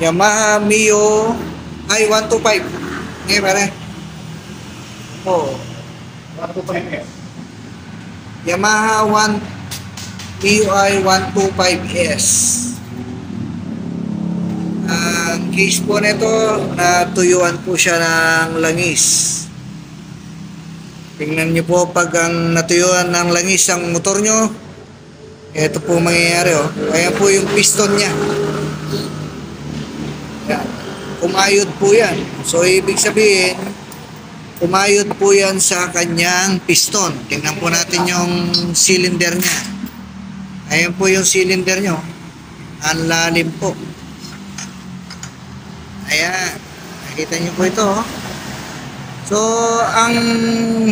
Yamaha Mio ay 125. Okay, pare. Oh, 125S. Yamaha Mio i 125S. Ang case po nito, natuyuan po siya ng langis. Tingnan nyo po pag ang natuyuan ng langis ang motor nyo, ito po mangyayari. Oh. Ayan po yung piston niya. Yan. Kumayod po yan. So ibig sabihin, kumayod po yan sa kanyang piston. Tingnan po natin yung cylinder niya. Ayan po yung cylinder nyo. Ang lalim po. Ayan. Nakita nyo po ito. Oh. So, ang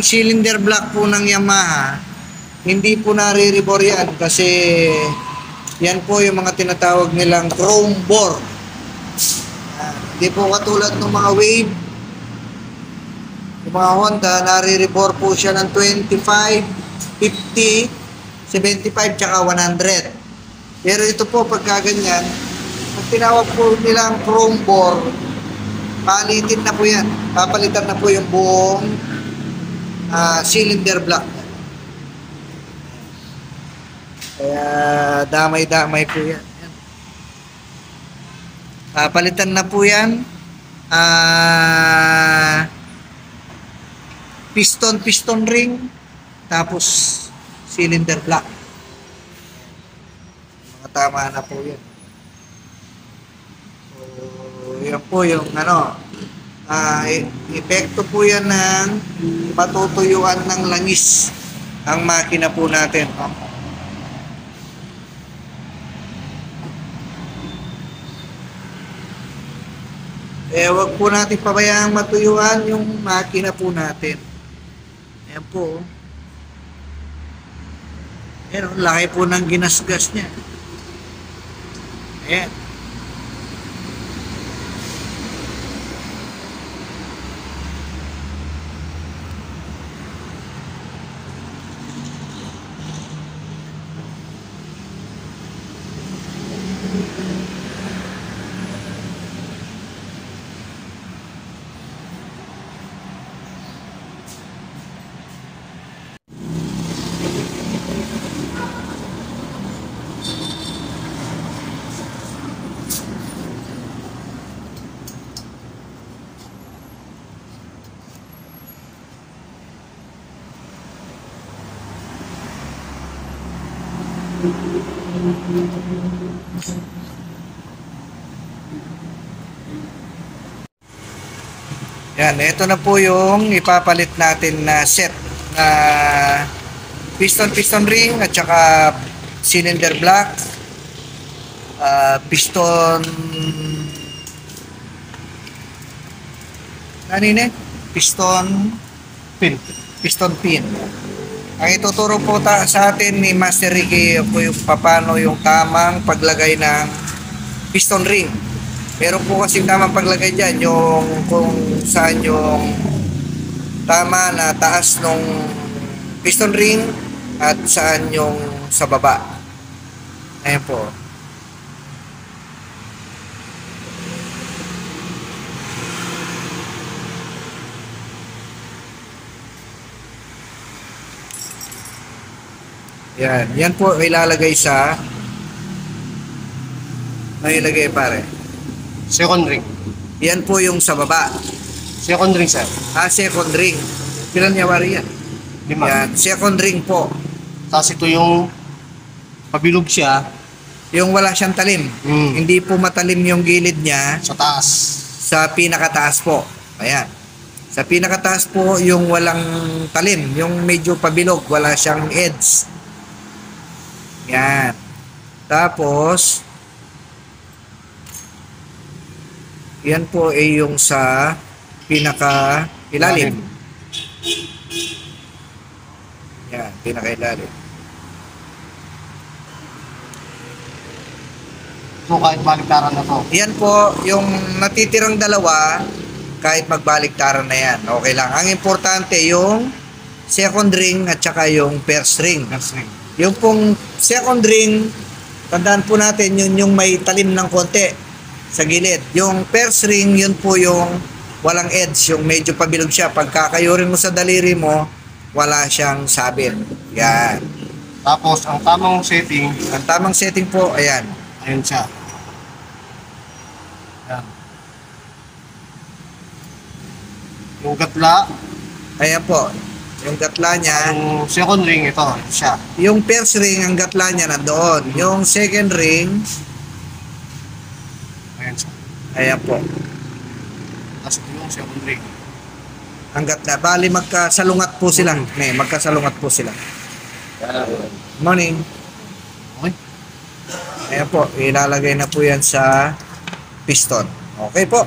cylinder block po ng Yamaha, hindi po nare-rebore yan kasi yan po yung mga tinatawag nilang chrome bore. Hindi po katulad ng mga Wave. Yung mga Honda, nare-rebore po siya ng 25, 50, 75, tsaka 100. Pero ito po, pagka ganyan, ang tinawag po nilang chrome bore, palitin na po yan. Papalitan na po yung buong cylinder block. Kaya damay-damay po yan. Papalitan na po yan. Piston ring, tapos cylinder block. Mga tama na po yan. So, yan po yung epekto po yan ng patutuyuan ng langis ang makina po natin. Wag po natin pabayaan matuyuan yung makina po natin. Ayan po. Ayan, laki po ng ginasgas niya. Ayan. Yan, ito na po yung ipapalit natin na set na piston ring at saka cylinder block, piston pin. Ang ituturo po sa atin ni Master Ricky po yung paano yung tamang paglagay ng piston ring. Meron po kasi tamang paglagay dyan, yung kung saan yung tama na taas ng piston ring at saan yung sa baba. Ayan po. Yan po ilalagay sa ilagay pare. Second ring. Yan po yung sa baba. Second ring, sir. Second ring. Pilan niya wari yan? 5. Yan, second ring po. Tapos ito yung pabilog siya. Yung wala siyang talim. Hindi po matalim yung gilid niya. Sa taas. Sa pinakataas po. Ayan. Sa pinakataas po yung walang talim. Yung medyo pabilog. Wala siyang edge. Yan. Tapos yan po ay yung sa pinaka ilalim. Yan, pinaka ilalim. So kahit baliktaran na to. Yan po, yung natitirang dalawa, kahit magbaliktaran na yan, okay lang. Ang importante yung second ring at saka yung first ring. First ring. Yung pong second ring, tandaan po natin, yun yung may talim ng konti. sa gilid. Yung first ring, yun po yung walang edge, yung medyo pabilog siya. Pagkakayurin mo sa daliri mo, wala siyang sabit. Yan. Tapos, ang tamang setting, Ang tamang setting po, ayan. ayun siya. Yan. Yung gatla, Ayan po. Yung gatla niya, yung second ring, ito siya. yung first ring, ang gatla niya nandoon. Yung second ring, Ayan siya. ayan po. Tapos ito yung second ring. Ang gatla. Bali, magkasalungat po sila. Magkasalungat po sila. Morning. Okay. Ayan po, ilalagay na po yan sa piston. Okay po.